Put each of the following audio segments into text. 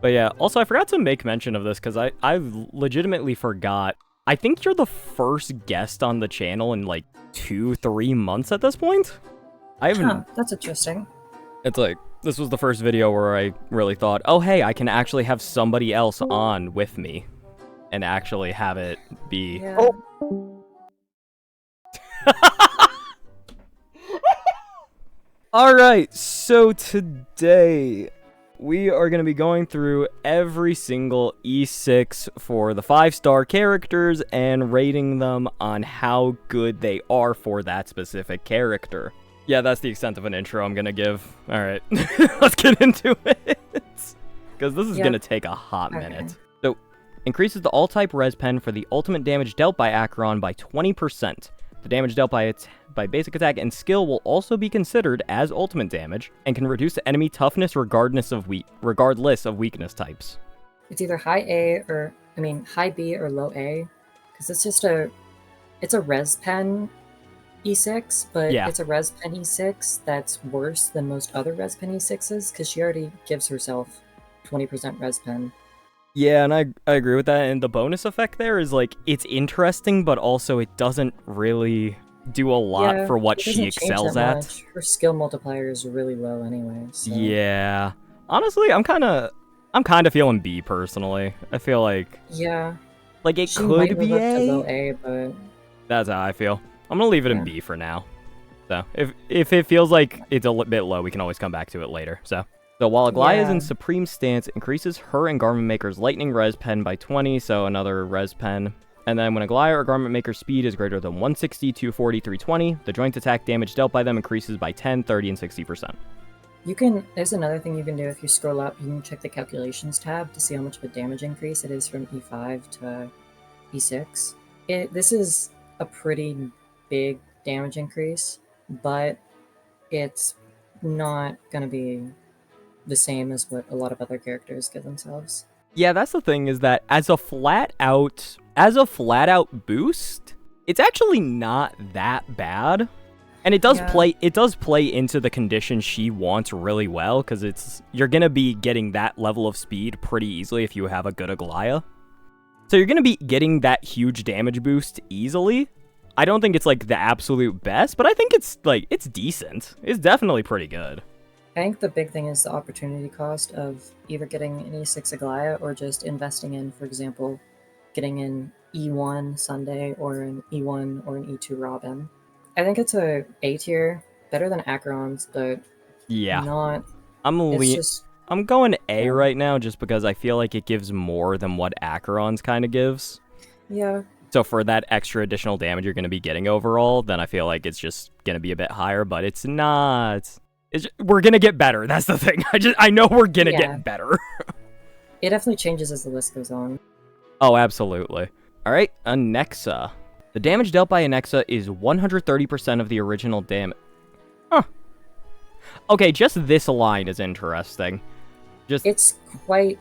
But yeah, also I forgot to make mention of this because I legitimately forgot. I think you're the first guest on the channel in like 2-3 months at this point. I haven't. Huh, that's interesting. It's like, this was the first video where I really thought, oh hey, I can actually have somebody else on with me. And actually have it be... Yeah. Oh! Alright, so today we are going to be going through every single E6 for the 5-star characters and rating them on how good they are for that specific character. Yeah, that's the extent of an intro I'm going to give. Alright, let's get into it. Because this is going to take a hot minute. So, increases the all-type res pen for the ultimate damage dealt by Acheron by 20%. The damage dealt by basic attack and skill will also be considered as ultimate damage, and can reduce the enemy toughness regardless of weakness types. It's either high B or low A, because it's a res pen E6, but it's a res pen E6 that's worse than most other res pen E6s, because she already gives herself 20% res pen. Yeah, and I agree with that, and the bonus effect there is, like, it's interesting, but also it doesn't really do a lot for what she excels at. Much. Her skill multiplier is really low anyway, so... Yeah. Honestly, I'm kind of feeling B, personally. I feel like... Yeah. Like, it she could might be move A. Up to low A, but... That's how I feel. I'm gonna leave it in B for now. So, if it feels like it's a bit low, we can always come back to it later, so... So while Aglaea is in Supreme Stance, increases her and Garment Maker's Lightning Res Pen by 20, so another Res Pen. And then when Aglaea or Garment Maker's speed is greater than 160, 240, 320, the joint attack damage dealt by them increases by 10, 30, and 60%. There's another thing you can do if you scroll up, you can check the calculations tab to see how much of a damage increase it is from E5 to E6. This is a pretty big damage increase, but it's not gonna be the same as what a lot of other characters give themselves. Yeah, that's the thing, is that as a flat out boost, it's actually not that bad. And it does play into the condition she wants really well, because you're gonna be getting that level of speed pretty easily if you have a good Aglaea. So you're gonna be getting that huge damage boost easily. I don't think it's like the absolute best, but I think it's decent. It's definitely pretty good. I think the big thing is the opportunity cost of either getting an E6 Aglaea or just investing in, for example, getting an E1 Sunday or an E1 or an E2 Robin. I think it's a A tier, better than Acheron's, but not... I'm going A right now just because I feel like it gives more than what Acheron's kind of gives. Yeah. So for that extra additional damage you're going to be getting overall, then I feel like it's just going to be a bit higher, but it's not... we're gonna get better. That's the thing. I know we're gonna get better. It definitely changes as the list goes on. Oh, absolutely. All right, Anaxa. The damage dealt by Anaxa is 130% of the original damage. Huh. Okay, just this line is interesting. It's quite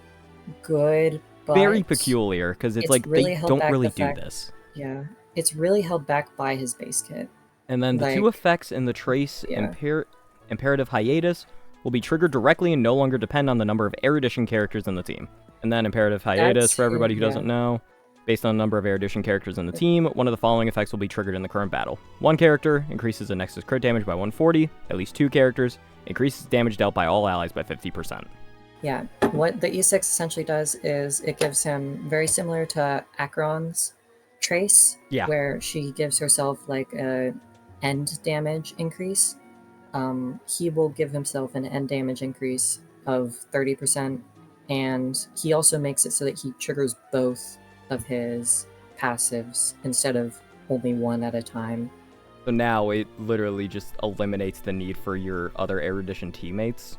good, but very peculiar because it's like really they don't really do this. Yeah, it's really held back by his base kit. And then the two effects in the trace Imperative Hiatus will be triggered directly and no longer depend on the number of erudition characters in the team. And then Imperative Hiatus, for everybody who doesn't know, based on the number of erudition characters in the team, one of the following effects will be triggered in the current battle. One character increases the Nexus crit damage by 140, at least 2 characters, increases damage dealt by all allies by 50%. Yeah, what the E6 essentially does is it gives him, very similar to Acheron's trace, where she gives herself like a end damage increase. He will give himself an end damage increase of 30%, and he also makes it so that he triggers both of his passives instead of only one at a time. So now it literally just eliminates the need for your other erudition teammates?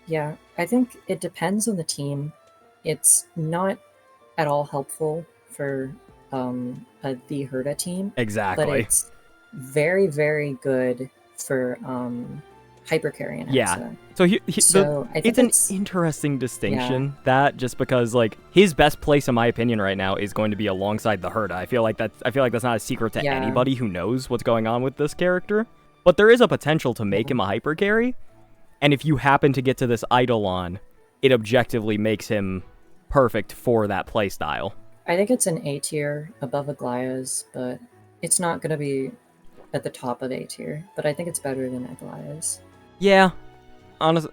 Yeah, I think it depends on the team. It's not at all helpful for the Herda team. Exactly. But it's very, very good for hypercarry and Anaxa. It's an interesting distinction, that just because like his best place in my opinion right now is going to be alongside the Herda. I feel like that's not a secret to anybody who knows what's going on with this character. But there is a potential to make him a hypercarry, and if you happen to get to this eidolon it objectively makes him perfect for that playstyle. I think it's an A tier above Aglaea's, but it's not going to be at the top of A tier. But I think it's better than Aglaea's. Yeah, honestly,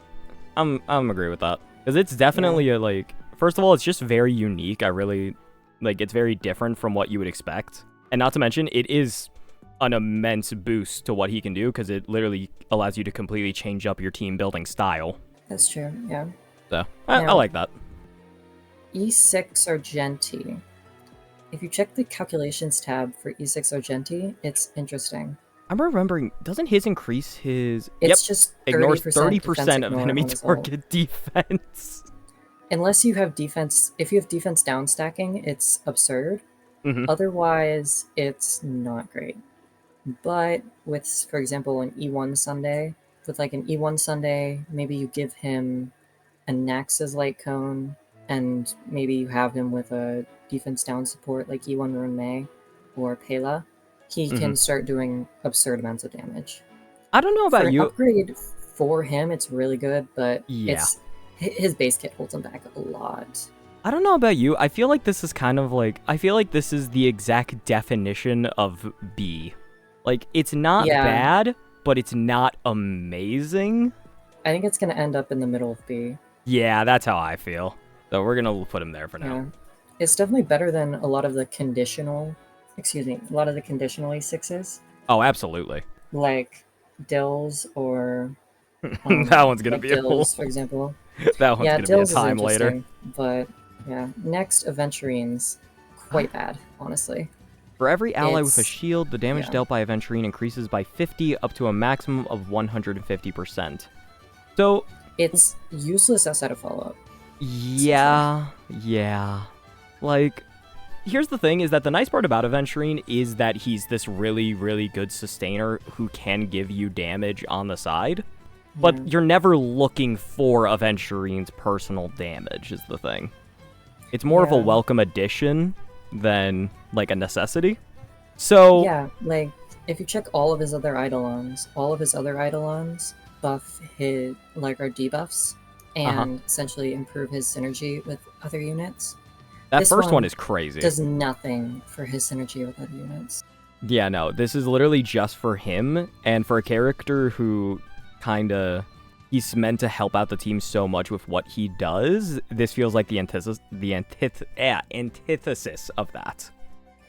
I'm agree with that, because it's definitely a, like, first of all, it's just very unique. I really like, it's very different from what you would expect, and not to mention, it is an immense boost to what he can do, because it literally allows you to completely change up your team building style. That's true. Yeah. So I like that. E6 Argenti. If you check the calculations tab for E6 Argenti, it's interesting. I'm remembering, doesn't his increase his... It's just 30% ignores 30% of enemy target defense. Unless you have defense... If you have defense down stacking, it's absurd. Otherwise, it's not great. But with, for example, an E1 Sunday, with like an E1 Sunday, maybe you give him a Naxx's Light Cone, and maybe you have him with a defense down support like E1 Rune Mei or Pela. He can start doing absurd amounts of damage. I don't know about for you. Upgrade for him, it's really good, but it's his base kit holds him back a lot. I don't know about you. I feel like this is kind of like... I feel like this is the exact definition of B. Like, it's not bad, but it's not amazing. I think it's going to end up in the middle of B. Yeah, that's how I feel. So we're going to put him there for now. Yeah. It's definitely better than a lot of the conditional... a lot of the conditional E6s. Oh, absolutely. Like Dills or... that one's going to be Dills, for example. That one's going to be a time later. But, yeah. Next, Aventurines. Quite bad, honestly. For every ally with a shield, the damage dealt by Aventurine increases by 50 up to a maximum of 150%. So... It's useless outside of follow-up. Yeah. Like... Here's the thing, is that the nice part about Aventurine is that he's this really, really good sustainer who can give you damage on the side. But you're never looking for Aventurine's personal damage, is the thing. It's more of a welcome addition than, like, a necessity. So... Yeah, like, if you check all of his other eidolons buff his, like, are debuffs, and essentially improve his synergy with other units. That first one is crazy. Does nothing for his synergy with other units. Yeah, no, this is literally just for him, and for a character who kinda... He's meant to help out the team so much with what he does. This feels like the antithesis of that.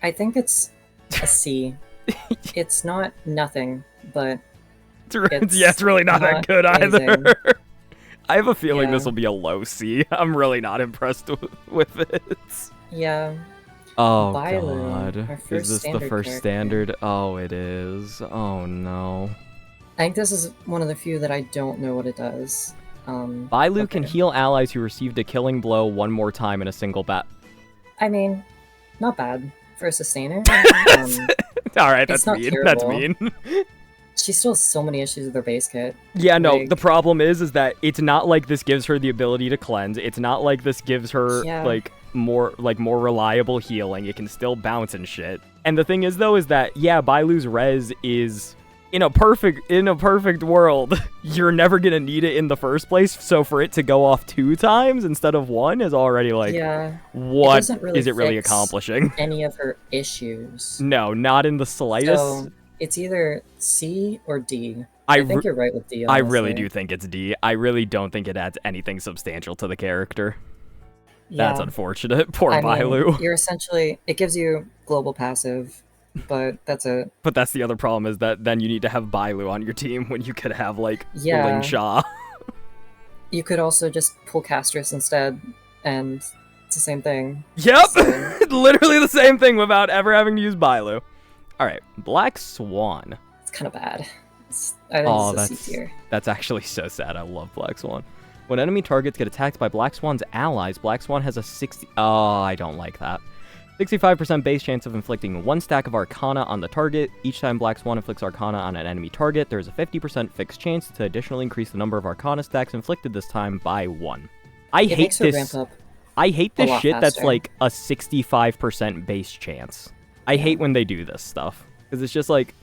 I think it's a C. It's not nothing, but it's really not that good either. I have a feeling this will be a low C. I'm really not impressed with it. Yeah. Oh, Bailu, God. Is this the first standard? Oh, it is. Oh, no. I think this is one of the few that I don't know what it does. Bailu can heal allies who received a killing blow one more time in a single bat. I mean, not bad for a sustainer. Alright, that's mean. That's mean. She still has so many issues with her base kit. Yeah, no, the problem is that it's not like this gives her the ability to cleanse. It's not like this gives her, more reliable healing. It can still bounce and shit. And the thing is, though, is that, Bailu's res is... In a perfect world, you're never gonna need it in the first place, so for it to go off 2 times instead of 1 is already like, what is it really accomplishing? Any of her issues. No, not in the slightest. So it's either C or D. I think you're right with D, honestly. I really do think it's D. I really don't think it adds anything substantial to the character. Yeah. That's unfortunate. Poor Bailu. You're essentially, it gives you global passive, but that's it. But that's the other problem, is that then you need to have Bailu on your team when you could have, like, Ling Sha. You could also just pull Castorice instead, and it's the same thing. Yep! So. Literally the same thing without ever having to use Bailu. Alright, Black Swan. It's kind of bad. I think it's a C tier. That's actually so sad. I love Black Swan. When enemy targets get attacked by Black Swan's allies, Black Swan has a 60... Oh, I don't like that. 65% base chance of inflicting 1 stack of Arcana on the target. Each time Black Swan inflicts Arcana on an enemy target, there is a 50% fixed chance to additionally increase the number of Arcana stacks inflicted this time by 1. I hate this shit that's like a 65% base chance. I hate when they do this stuff. Because it's just like,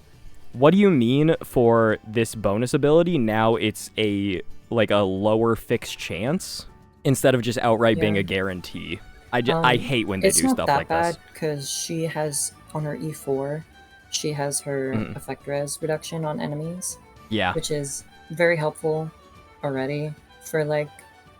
what do you mean for this bonus ability? Now it's a lower fixed chance? instead of just outright being a guarantee. I hate when they do stuff like this. It's not that bad because she has, on her E4, she has her effect res reduction on enemies. Yeah. Which is very helpful already for, like,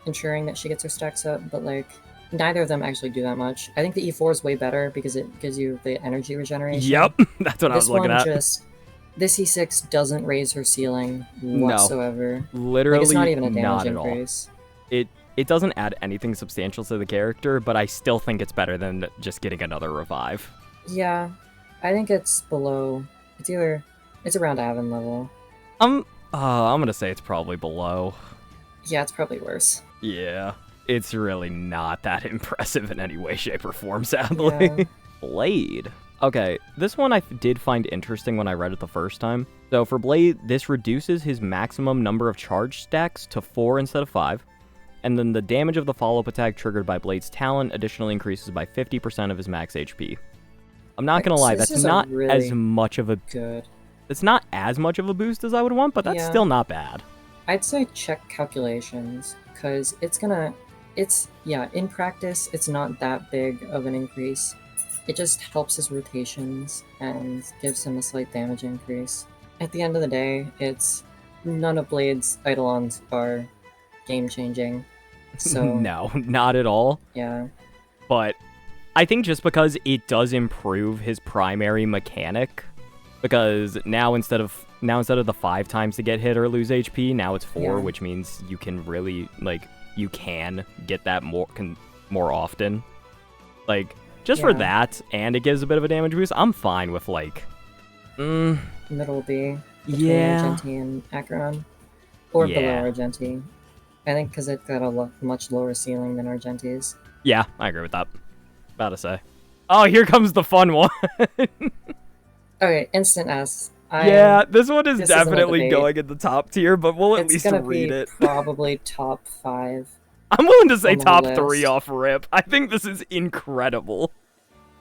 ensuring that she gets her stacks up, but, like, neither of them actually do that much. I think the E4 is way better because it gives you the energy regeneration. Yep, that's what I was looking at. This E6 doesn't raise her ceiling whatsoever. No, literally, like, it's not even a damage not increase. It doesn't add anything substantial to the character, but I still think it's better than just getting another revive. Yeah, I think it's below. It's around Aven level. I'm gonna say it's probably below. Yeah, it's probably worse. Yeah, it's really not that impressive in any way, shape, or form, sadly. Yeah. Blade. Okay, this one I did find interesting when I read it the first time. So for Blade, this reduces his maximum number of charge stacks to 4 instead of 5. And then the damage of the follow-up attack triggered by Blade's talent additionally increases by 50% of his max HP. I'm not gonna lie, that's not as much of a it's not as much of a boost as I would want, but that's still not bad. I'd say check calculations, because in practice, it's not that big of an increase. It just helps his rotations and gives him a slight damage increase. At the end of the day, none of Blade's eidolons are game-changing. So no, not at all. Yeah. But I think just because it does improve his primary mechanic, because now instead of the 5 times to get hit or lose HP, now it's 4, which means you can really you can get that more often. Like just for that, and it gives a bit of a damage boost. I'm fine with middle B between Argenti and Acheron, or below Argenti. I think because it's got a much lower ceiling than Argenti's. Yeah, I agree with that. About to say. Oh, here comes the fun one. Okay, Instant S. This one is definitely going in the top tier, but we'll at least read it. Probably top 5. I'm willing to say top 3 off rip. I think this is incredible.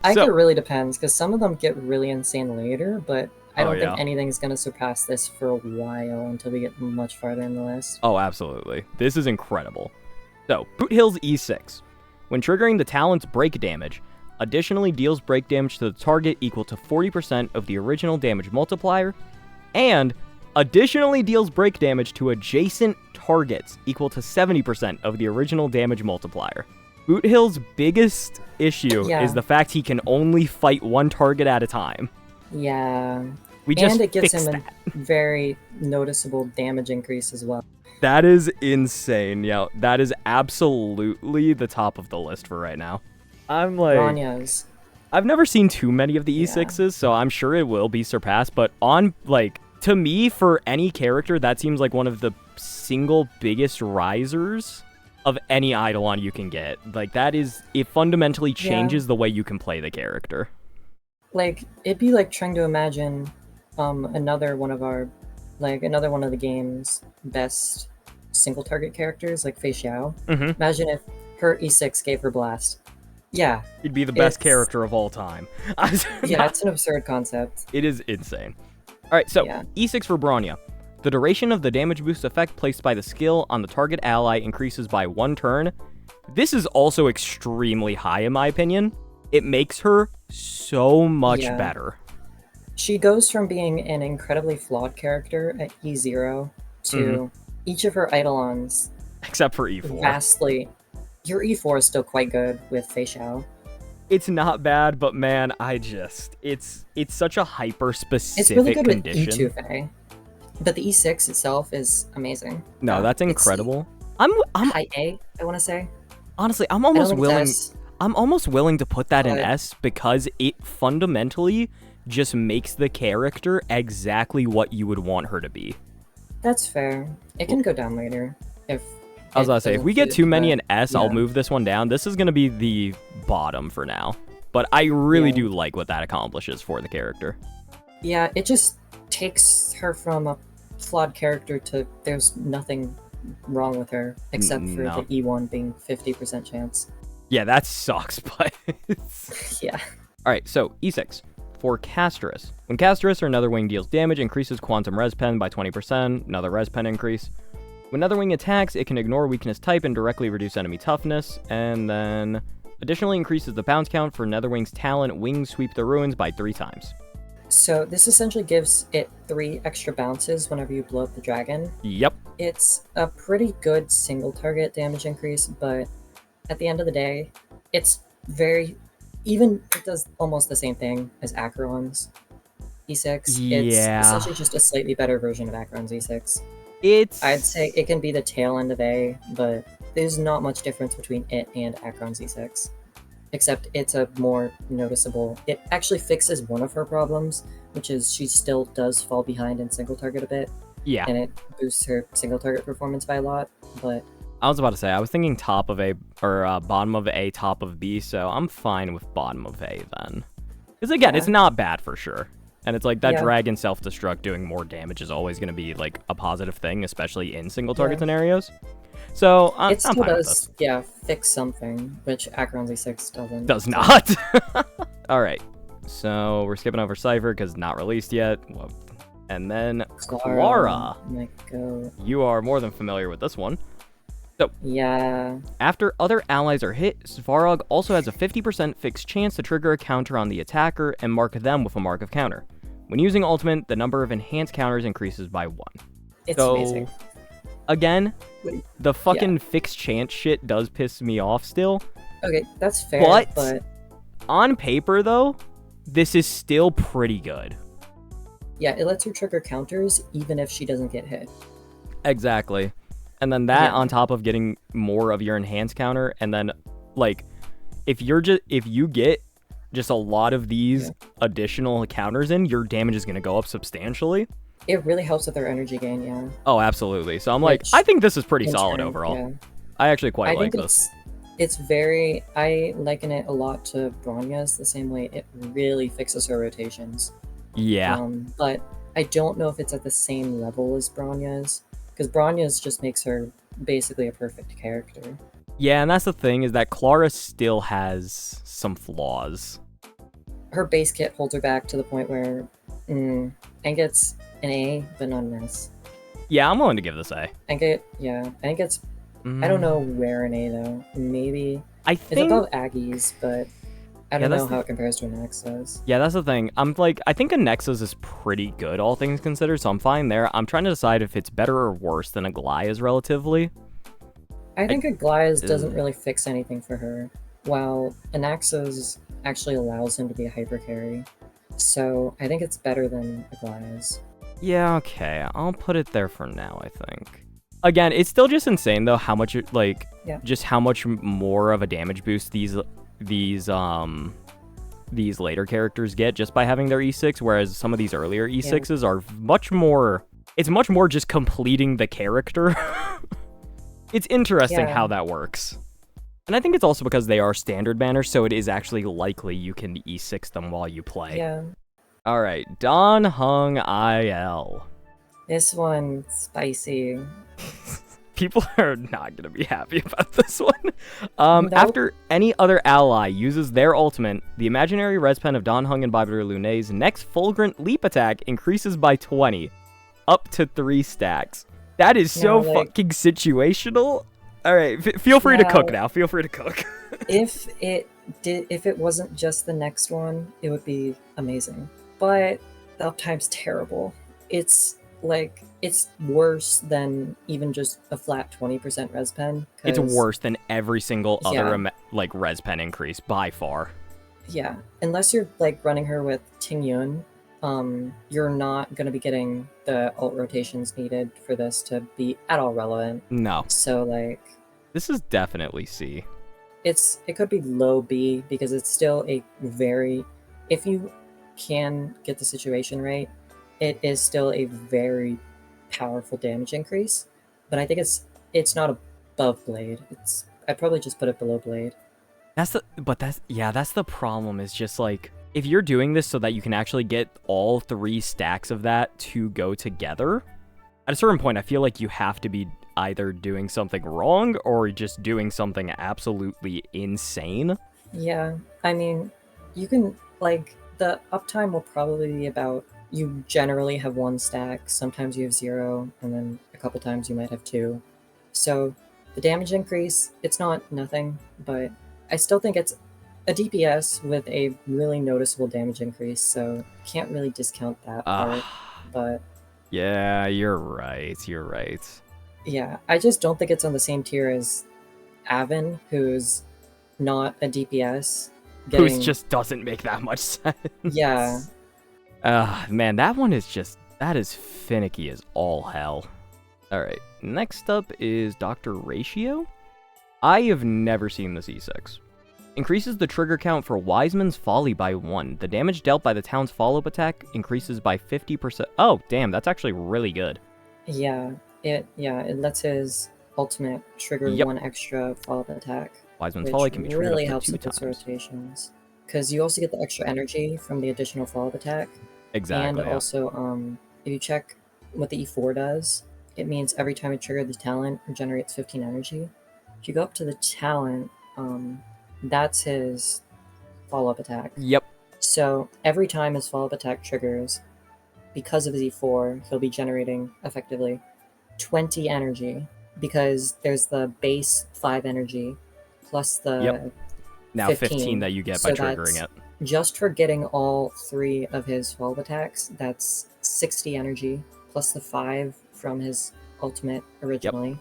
I think it really depends, because some of them get really insane later, but I don't think anything's going to surpass this for a while until we get much farther in the list. Oh, absolutely. This is incredible. So, Boothill's E6. When triggering the talent's break damage, additionally deals break damage to the target equal to 40% of the original damage multiplier, and additionally deals break damage to adjacent targets equal to 70% of the original damage multiplier. Boothill's biggest issue is the fact he can only fight one target at a time. Yeah. And it gives him a very noticeable damage increase as well. That is insane. Yeah, that is absolutely the top of the list for right now. I'm like... Bronya's. I've never seen too many of the E6s, so I'm sure it will be surpassed, but to me, for any character, that seems like one of the single biggest risers of any eidolon you can get. It fundamentally changes the way you can play the character. It'd be like trying to imagine another one of the game's best single target characters, like Feixiao. Imagine if her E6 gave her blast. Yeah. It'd be the best character of all time. It's an absurd concept. It is insane. Alright, so E6 for Bronya. The duration of the damage boost effect placed by the skill on the target ally increases by 1 turn. This is also extremely high in my opinion. It makes her so much better. She goes from being an incredibly flawed character at E0 to each of her eidolons. Except for E4. Your E4 is still quite good with Feixiao. It's not bad, but man, it's such a hyper-specific It's really good condition. With E2 Fei. But the E6 itself is amazing. No, that's incredible. I'm high A, I want to say. Honestly, I'm almost willing to put that in S because it fundamentally just makes the character exactly what you would want her to be. That's fair. It can go down later if I was about to say, if we get too many in S, I'll move this one down. This is going to be the bottom for now. But I really do like what that accomplishes for the character. Yeah, it just takes her from a flawed character to there's nothing wrong with her except for the E1 being 50% chance. Yeah, that sucks, but... Yeah. Alright, so E6. For Castorice. When Castorice or another wing deals damage, increases quantum res pen by 20%, another res pen increase. When Netherwing attacks, it can ignore weakness type and directly reduce enemy toughness, and then additionally increases the bounce count for Netherwing's talent Wings Sweep the Ruins by 3 times. So this essentially gives it 3 extra bounces whenever you blow up the dragon. Yep. It's a pretty good single target damage increase, but at the end of the day, it's very... Even it does almost the same thing as Acheron's E6. Yeah. It's essentially just a slightly better version of Acheron's E6. I'd say it can be the tail end of A, but there's not much difference between it and Acheron's E6. Except it's a more noticeable... It actually fixes one of her problems, which is she still does fall behind in single target a bit. Yeah. And it boosts her single target performance by a lot, but... I was about to say, I was thinking top of A, or bottom of A, top of B, so I'm fine with bottom of A then. Because again, it's not bad for sure. And it's like that dragon self-destruct doing more damage is always going to be like a positive thing, especially in single target scenarios. So I'm fine with this. Fix something, which Acheron's E6 doesn't. Does not. All right, so we're skipping over Cypher because not released yet. And then Clara. You are more than familiar with this one. So, after other allies are hit, Svarog also has a 50% fixed chance to trigger a counter on the attacker and mark them with a mark of counter. When using ultimate, the number of enhanced counters increases by 1. It's amazing. Again, the fucking fixed chance shit does piss me off still. Okay, that's fair, but... on paper, though, this is still pretty good. Yeah, it lets her trigger counters even if she doesn't get hit. Exactly. And then that on top of getting more of your enhanced counter, and then like if you get just a lot of these additional counters in, your damage is going to go up substantially. It really helps with their energy gain, Oh, absolutely. So I'm like, I think this is pretty solid overall. I actually quite like this. It's very... I liken it a lot to Bronya's the same way. It really fixes her rotations. Yeah. But I don't know if it's at the same level as Bronya's. Because Bronya's just makes her basically a perfect character. Yeah, and that's the thing, is that Clara still has some flaws. Her base kit holds her back to the point where I think it's an A, but not an S. Yeah, I'm willing to give this A. I think it's... I don't know where an A, though. Maybe... It's above Aggie's, but... I don't know how it compares to Anaxa's. Yeah, that's the thing. I think Anaxa's is pretty good, all things considered, so I'm fine there. I'm trying to decide if it's better or worse than Aglaea's relatively. I think Aglaea's doesn't really fix anything for her, while Anaxa's actually allows him to be a hyper carry. So I think it's better than Aglaea's. Yeah, okay. I'll put it there for now, I think. Again, it's still just insane, though, how much, just how much more of a damage boost these later characters get just by having their E6, whereas some of these earlier E6s are much more... It's much more just completing the character. It's interesting how that works. And I think it's also because they are standard banners, so it is actually likely you can E6 them while you play. Yeah. Alright, Don Hung IL. This one's spicy. People are not going to be happy about this one. After any other ally uses their ultimate, the imaginary res pen of Don Hung and Barbiter Lunay's next Fulgurant Leap attack increases by 20, up to 3 stacks. That is so fucking situational. All right, feel free to cook now. Feel free to cook. If it wasn't just the next one, it would be amazing. But the uptime's terrible. It's worse than even just a flat 20% res pen. It's worse than every single other res pen increase by far. Yeah, unless you're running her with Ting Yun, you're not going to be getting the ult rotations needed for this to be at all relevant. No. So this is definitely C. It could be low B because it's still a very... If you can get the situation right, it is still a very powerful damage increase, but I think it's not above Blade. I'd probably just put it below Blade. That's the problem, is just if you're doing this so that you can actually get all 3 stacks of that to go together, at a certain point I feel like you have to be either doing something wrong or just doing something absolutely insane. Yeah, I mean, you can the uptime will probably be about you generally have 1 stack. Sometimes you have 0, and then a couple times you might have 2. So the damage increase, it's not nothing, but I still think it's a DPS with a really noticeable damage increase, so can't really discount that part. But yeah, you're right. You're right. Yeah, I just don't think it's on the same tier as Avon, who's not a DPS. Who just doesn't make that much sense. Yeah. Man, that is finicky as all hell. Alright, next up is Dr. Ratio. I have never seen this E6. Increases the trigger count for Wiseman's Folly by 1. The damage dealt by the town's follow-up attack increases by 50%. Oh, damn, that's actually really good. Yeah, it lets his ultimate trigger 1 extra follow-up attack. Wiseman's Folly can be triggered really up helps to 2 with its times. rotations. Because you also get the extra energy from the additional follow-up attack. Exactly. And also, if you check what the E4 does, it means every time you trigger the talent, it generates 15 energy. If you go up to the talent, that's his follow-up attack. Yep. So every time his follow-up attack triggers, because of his E4, he'll be generating, effectively, 20 energy. Because there's the base 5 energy, plus the now 15 that you get by triggering it. Just for getting all 3 of his follow-up attacks, that's 60 energy, plus the 5 from his ultimate originally.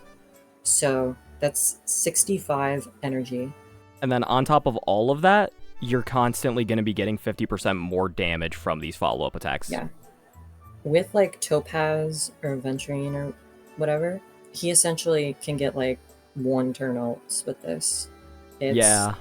So that's 65 energy. And then on top of all of that, you're constantly going to be getting 50% more damage from these follow-up attacks. Yeah. With, like, Topaz or Aventurine or whatever, he essentially can get, like, 1 turn ults with this. It's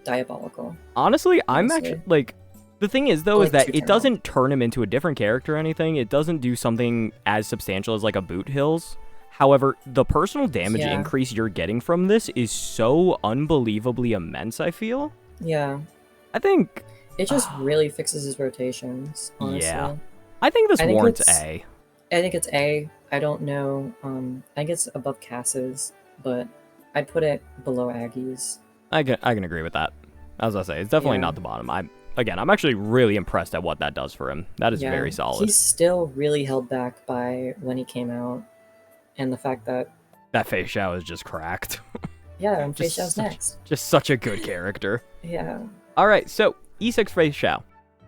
diabolical. Honestly, I'm actually, like, the thing is, though, is that it doesn't turn him into a different character or anything. It doesn't do something as substantial as, like, a Boothill's. However, the personal damage increase you're getting from this is so unbelievably immense, I feel. Yeah. I think... It just really fixes his rotations, honestly. Yeah. I think this warrants A. I think it's A. I don't know. I think it's above Cass's, but I'd put it below Aggie's. I can agree with that. As I say, it's definitely not the bottom. I'm actually really impressed at what that does for him. That is very solid. He's still really held back by when he came out, and the fact that Feixiao is just cracked. Yeah, and Feixiao's next. Just such a good character. Yeah. All right, so E6 Feixiao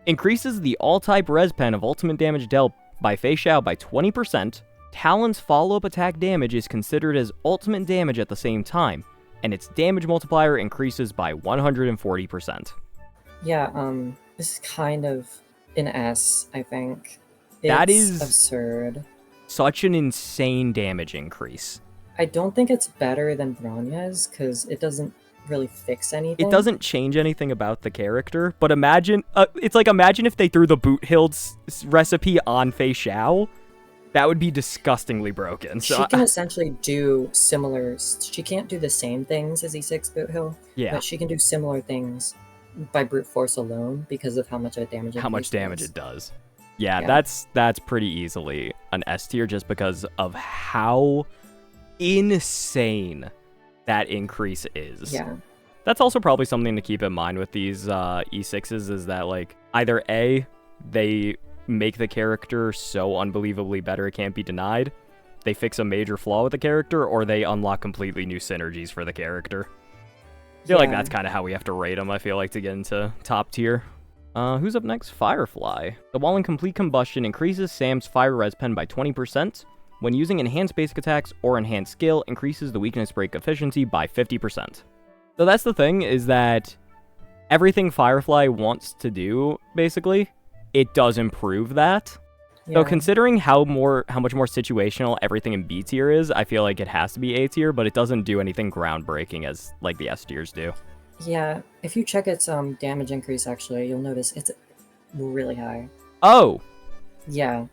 increases the all-type res pen of ultimate damage dealt by Feixiao by 20%. Talon's follow-up attack damage is considered as ultimate damage at the same time, and its damage multiplier increases by 140%. Yeah, this is kind of an S, I think. That is absurd. Such an insane damage increase. I don't think it's better than Bronya's, because it doesn't really fix anything. It doesn't change anything about the character, but imagine if they threw the Boothill recipe on Feixiao. That would be disgustingly broken. So she can essentially do similar... She can't do the same things as E6 Boothill, but she can do similar things by brute force alone because of how much damage it does. Yeah, that's pretty easily an S tier just because of how insane that increase is. Yeah. That's also probably something to keep in mind with these E6s is that, like, either A, they make the character so unbelievably better it can't be denied, they fix a major flaw with the character, or they unlock completely new synergies for the character. I feel like that's kind of how we have to rate them, I feel like, to get into top tier. Who's up next? Firefly. The while in complete combustion increases Sam's fire res pen by 20%. When using enhanced basic attacks or enhanced skill, increases the weakness break efficiency by 50%. So that's the thing, is that everything Firefly wants to do, basically, it does improve that. Yeah. So considering how much more situational everything in B tier is, I feel like it has to be A tier, but it doesn't do anything groundbreaking as like the S tiers do. Yeah, if you check its damage increase, actually, you'll notice it's really high. Oh! Yeah.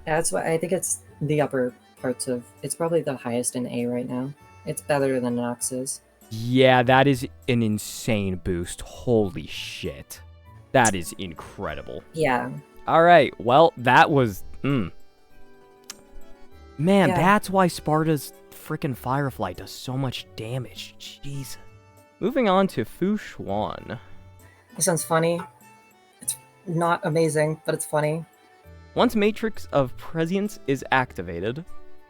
That's why I think it's the upper parts of... It's probably the highest in A right now. It's better than Anaxa's. Yeah, that is an insane boost. Holy shit. That is incredible. Yeah. Alright, well, that was... Man, that's why Sparta's freaking Firefly does so much damage. Jeez. Moving on to Fu Xuan. This one's funny. It's not amazing, but it's funny. Once Matrix of Prescience is activated,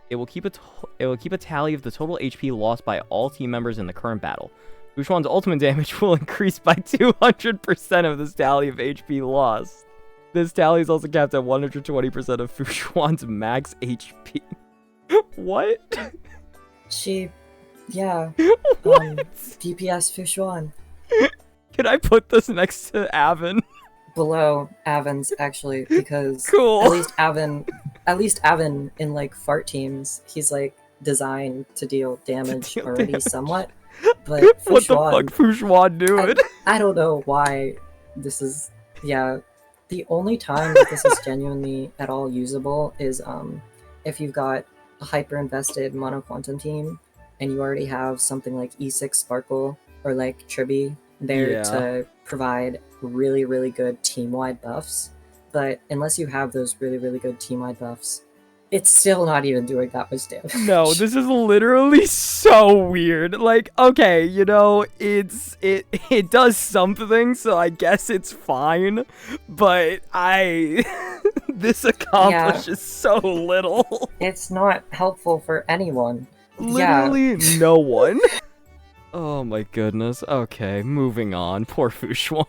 it will keep a tally of the total HP lost by all team members in the current battle. Fu Xuan's ultimate damage will increase by 200% of this tally of HP lost. This tally is also capped at 120% of Fu Xuan's max HP. What? Yeah. What? DPS Fu Xuan. Can I put this next to Avon? Below Avon's, actually, because cool. at least Avon in like fart teams, he's like designed to deal damage already somewhat. But Fu what Xuan, the fuck Fu Xuan doing? I don't know why this is. Yeah, the only time that this is genuinely at all usable is if you've got a hyper invested mono quantum team and you already have something like E6 Sparkle or like Tribi there to provide really, really good team-wide buffs. But unless you have those really, really good team-wide buffs, it's still not even doing that much damage. No, this is literally so weird. Like, okay, you know, it does something, so I guess it's fine. But this accomplishes so little. It's not helpful for anyone. Literally no one. Oh my goodness. Okay, moving on. Poor Fu Xuan.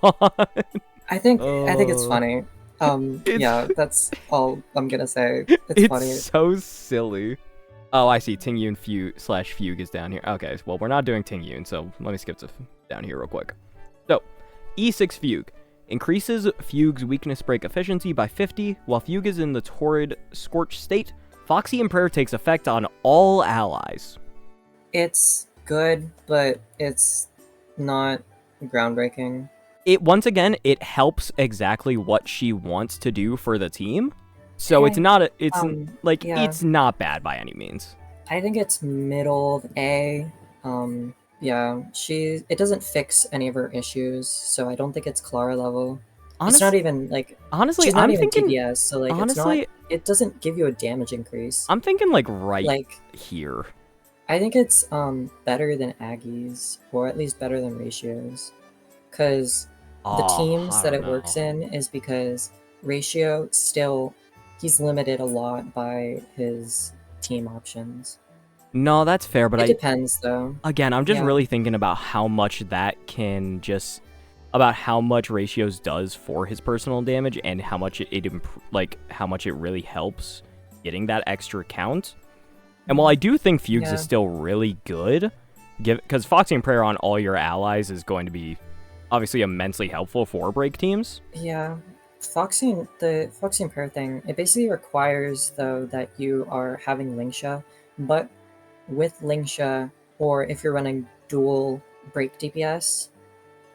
I think it's funny. That's all I'm gonna say. It's funny. It's so silly. Oh, I see. Ting Yun Fugue is down here. Okay, well, we're not doing Ting Yun, so let me skip to down here real quick. So, E6 Fugue. Increases Fugue's weakness break efficiency by 50. While Fugue is in the torrid scorched state, Foxy and Prayer takes effect on all allies. It's good, but it's not groundbreaking. Once again, it helps exactly what she wants to do for the team. So it's not it's not bad by any means. I think it's middle of A. It doesn't fix any of her issues, so I don't think it's Clara level. It's not even like she's not even thinking DPS, so like honestly, it doesn't give you a damage increase. I'm thinking like here. I think it's better than Aggie's, or at least better than Ratio's, because the teams that it works in is because Ratio he's limited a lot by his team options. No, that's fair, but it depends though. Again, I'm just really thinking about how much how much Ratios does for his personal damage and how much how much it really helps getting that extra count. And while I do think Fugues is still really good, because Foxy and Prayer on all your allies is going to be obviously immensely helpful for break teams. Yeah. The Foxy and Prayer thing, it basically requires, though, that you are having Lingsha, but with Lingsha, or if you're running dual break DPS,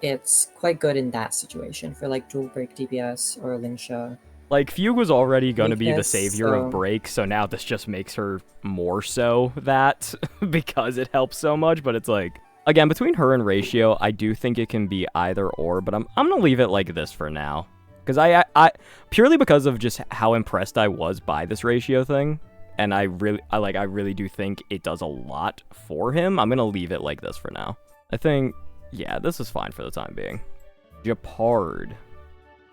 it's quite good in that situation for like dual break DPS or Lingsha. Like, Fugue was already going to be the savior of break, so now this just makes her more so that because it helps so much, but it's like, again, between her and Ratio, I do think it can be either or, but I'm going to leave it like this for now. Because I purely because of just how impressed I was by this Ratio thing, and I really do think it does a lot for him, I'm going to leave it like this for now. I think, yeah, this is fine for the time being. Gepard.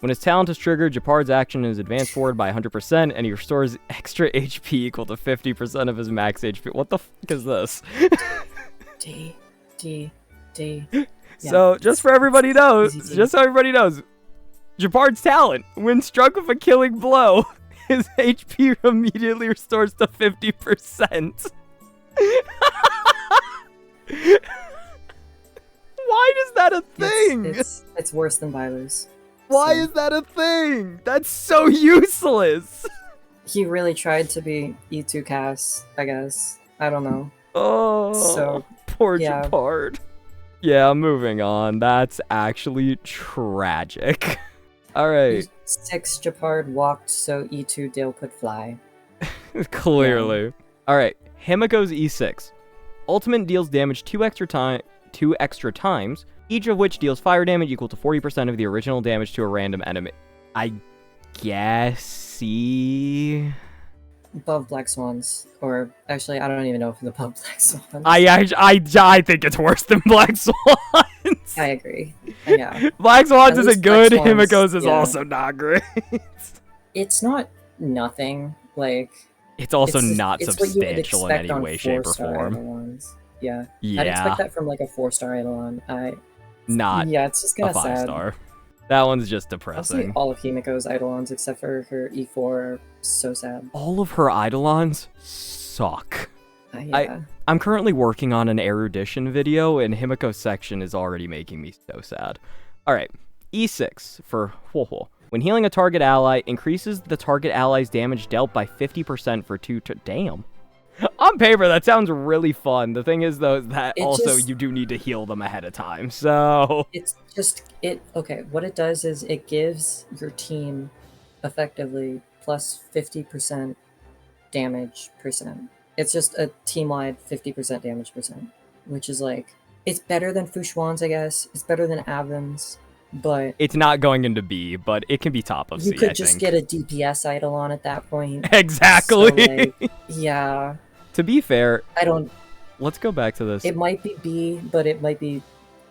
When his talent is triggered, Gepard's action is advanced forward by 100%, and he restores extra HP equal to 50% of his max HP. What the fuck is this? D. So, just so everybody knows, Gepard's talent, when struck with a killing blow, his HP immediately restores to 50%. Why is that a thing? It's worse than Bailu's. Why is that a thing? That's so useless. He really tried to be E2 Cass, I guess. I don't know. Oh, so, poor Gepard. Yeah, moving on. That's actually tragic. Alright. E6 Gepard walked so E2 Dale could fly. Clearly. Alright, Himiko's E6. Ultimate deals damage 2 extra times, each of which deals fire damage equal to 40% of the original damage to a random enemy. I guess see. Above Black Swans, or actually, I don't even know if it's above Black Swans. I think it's worse than Black Swans. I agree. Yeah. Black Swans isn't good. Himiko's is also not great. It's not nothing. Like, it's also it's just, not it's what you would substantial in expect any on way, shape, or 4-star form. eidolons. Yeah. Yeah. I'd expect that from like a 4-star eidolon. Not Yeah, it's just kind a of sad. 5-star. That one's just Honestly, depressing. all of Himiko's eidolons except for her E4 are so sad. All of her eidolons suck. Yeah. I'm currently working on an erudition video, and Himiko's section is already making me so sad. Alright, E6 for Huohuo. When healing a target ally, increases the target ally's damage dealt by 50% for 2 Damn. On paper, that sounds really fun. The thing is, though, is that you do need to heal them ahead of time, so... Okay, what it does is it gives your team, effectively, plus 50% damage percent. It's just a team-wide 50% damage percent, which is like... It's better than Fu Xuan's, I guess. It's better than Aven's, but... It's not going into B, but it can be top of C, You could just get a DPS eidolon at that point. Exactly! So, like, yeah. To be fair... Let's go back to this. It might be B, but it might be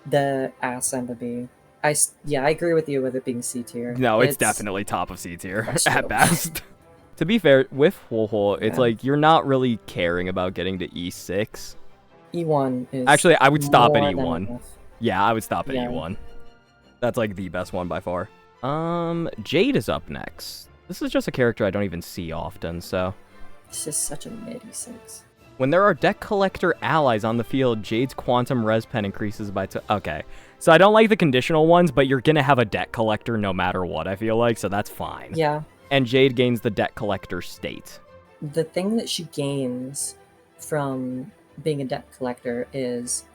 the ass end of B. I agree with you with it being C tier. No, it's definitely top of C tier, at best. To be fair, with Huohuo, it's like, you're not really caring about getting to E6. E1 is... Actually, I would stop at E1. Yeah, I would stop at E1. That's, like, the best one by far. Jade is up next. This is just a character I don't even see often, so... This is such a mid E6. When there are deck collector allies on the field, Jade's quantum res pen increases by 2... Okay. So I don't like the conditional ones, but you're gonna have a deck collector no matter what, I feel like, so that's fine. Yeah. And Jade gains the deck collector state. The thing that she gains from being a deck collector is,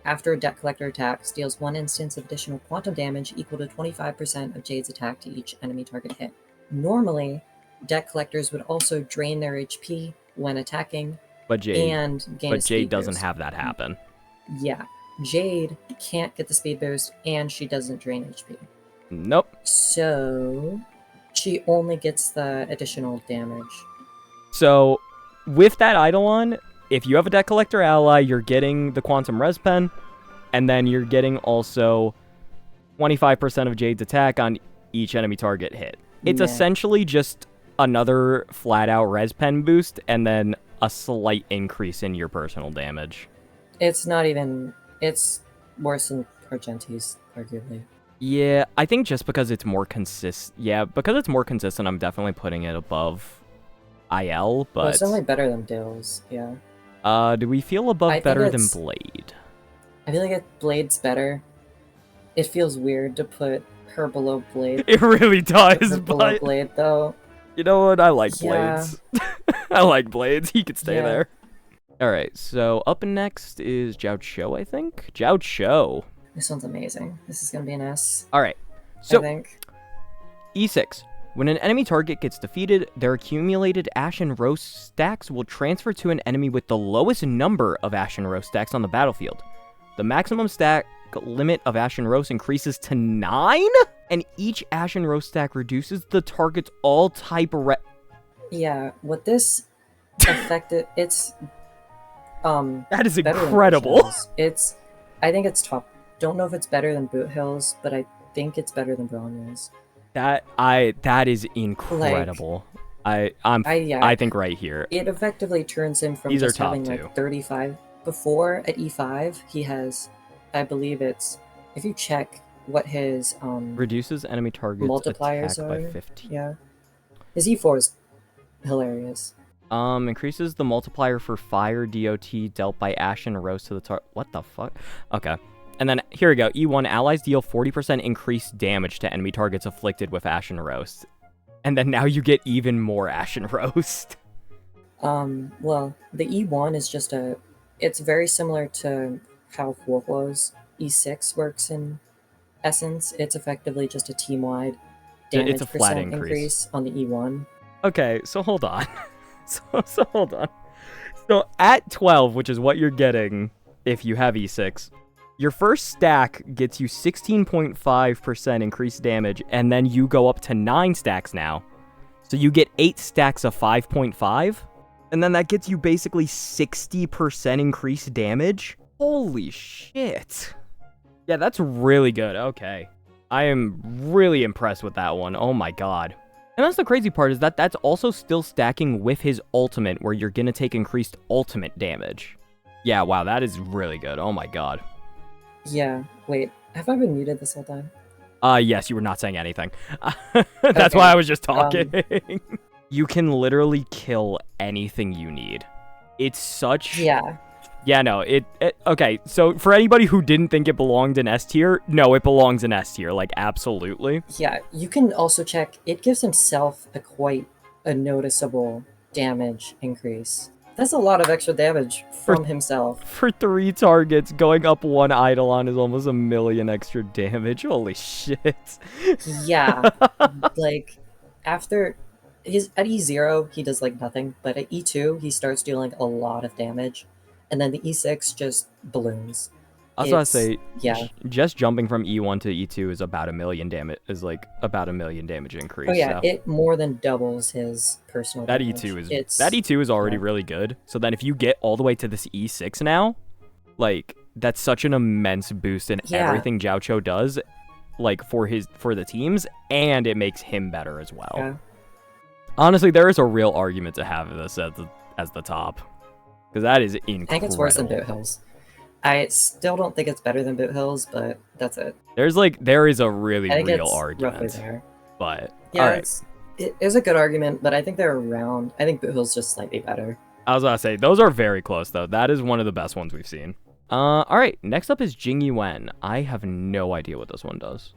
after a deck collector attack, deals 1 instance of additional quantum damage equal to 25% of Jade's attack to each enemy target hit. Normally, deck collectors would also drain their HP when attacking, but Jade doesn't boost. Have that happen. Yeah. Jade can't get the speed boost, and she doesn't drain HP. Nope. So, she only gets the additional damage. So, with that eidolon, if you have a deck collector ally, you're getting the quantum res pen, and then you're getting also 25% of Jade's attack on each enemy target hit. It's essentially just another flat-out res pen boost, and then a slight increase in your personal damage. It's not even... It's worse than Argenti's, arguably. Yeah, I think just because it's more consistent... Yeah, because it's more consistent, I'm definitely putting it above IL, but... Well, it's only better than Dill's, yeah. Do we feel above better than Blade? I feel like Blade's better. It feels weird to put her below Blade. It really does, below Blade, though. You know what? I like Blades. I like Blades. He could stay there. Alright, so up next is Jiaoqiu, I think? Jiaoqiu. This one's amazing. This is gonna be an S. Alright, so I think. E6. When an enemy target gets defeated, their accumulated Ashen Roast stacks will transfer to an enemy with the lowest number of Ashen Roast stacks on the battlefield. The maximum stack limit of Ashen Roast increases to 9? And each Ashen Roast stack reduces the target's all-type Yeah, what this affected... It's... that is incredible. I think it's top. Don't know if it's better than Boothill's, but I think it's better than Bronya's. That is incredible. Like, I think right here. It effectively turns him from just having like 35 before at E5. He has, I believe it's, if you check what his reduces enemy targets multipliers attack are by 15. Yeah, his E4 is hilarious. Increases the multiplier for fire DOT dealt by Ashen Roast to the target. What the fuck? Okay. And then, here we go. E1, allies deal 40% increased damage to enemy targets afflicted with Ashen Roast. And then now you get even more Ashen Roast. Well, the E1 is just it's very similar to how Huohuo's E6 works in essence. It's effectively just a team-wide damage it's a flat increase on the E1. Okay, so hold on. So hold on. So at 12, which is what you're getting if you have E6, your first stack gets you 16.5% increased damage, and then you go up to 9 stacks now. So you get 8 stacks of 5.5, and then that gets you basically 60% increased damage? Holy shit. Yeah, that's really good. Okay. I am really impressed with that one. Oh my god. And that's the crazy part, is that that's also still stacking with his ultimate, where you're gonna take increased ultimate damage. Yeah, wow, that is really good. Oh my god. Yeah, wait, have I been muted this whole time? Yes, you were not saying anything. That's why I was just talking. You can literally kill anything you need. It's such... Yeah. Yeah, no, okay, so for anybody who didn't think it belonged in S tier, no, it belongs in S tier, like, absolutely. Yeah, you can also check, it gives himself quite a noticeable damage increase. That's a lot of extra damage from himself. For 3 targets, going up 1 eidolon is almost 1,000,000 extra damage. Holy shit. Yeah, like, after... at E0, he does, like, nothing, but at E2, he starts dealing a lot of damage. And then the E6 just balloons. I was about to say, yeah, just jumping from E1 to E2 is about 1,000,000 damage. Is like about 1,000,000 damage increase. Oh yeah, so. it more than doubles his personal. That damage. E2 is already really good. So then if you get all the way to this E6 now, like that's such an immense boost in everything Jiaoqiu does, like for the teams, and it makes him better as well. Yeah. Honestly, there is a real argument to have this as the top. Because that is incredible. I think it's worse than Boothill's. I still don't think it's better than Boothill's, but that's it. There is a really real argument. Roughly there. But yeah, all right. It is a good argument, but I think they're around. I think Boothill's just slightly better. I was gonna say those are very close though. That is one of the best ones we've seen. All right. Next up is Jingyuan. I have no idea what this one does.